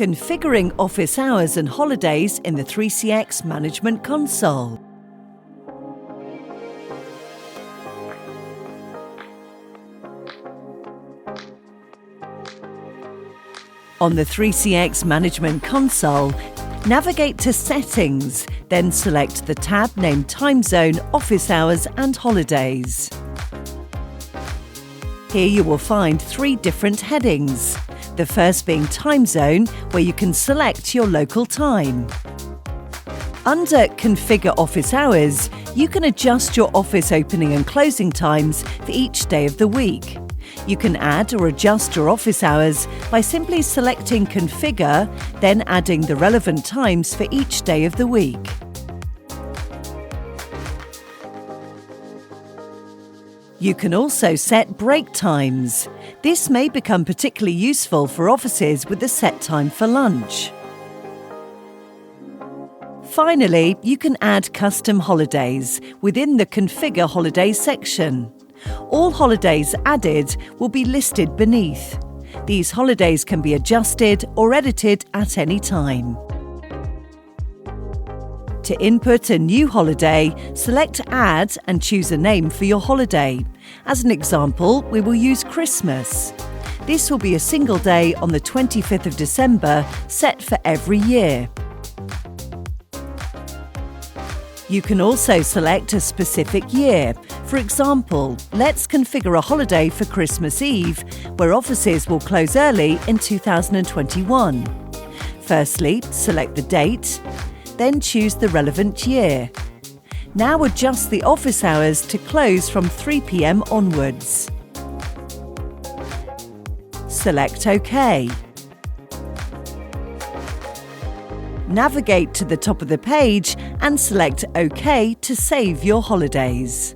Configuring office hours and holidays in the 3CX Management Console. On the 3CX Management Console, navigate to Settings, then select the tab named Time Zone, Office Hours and Holidays. Here you will find 3 different headings. The first being Time Zone, where you can select your local time. Under Configure Office Hours, you can adjust your office opening and closing times for each day of the week. You can add or adjust your office hours by simply selecting Configure, then adding the relevant times for each day of the week. You can also set break times. This may become particularly useful for offices with a set time for lunch. Finally, you can add custom holidays within the Configure Holidays section. All holidays added will be listed beneath. These holidays can be adjusted or edited at any time. To input a new holiday, select Add and choose a name for your holiday. As an example, we will use Christmas. This will be a single day on the 25th of December, set for every year. You can also select a specific year. For example, let's configure a holiday for Christmas Eve, where offices will close early in 2021. Firstly, select the date, then choose the relevant year. Now adjust the office hours to close from 3 p.m. onwards. Select OK. Navigate to the top of the page and select OK to save your holidays.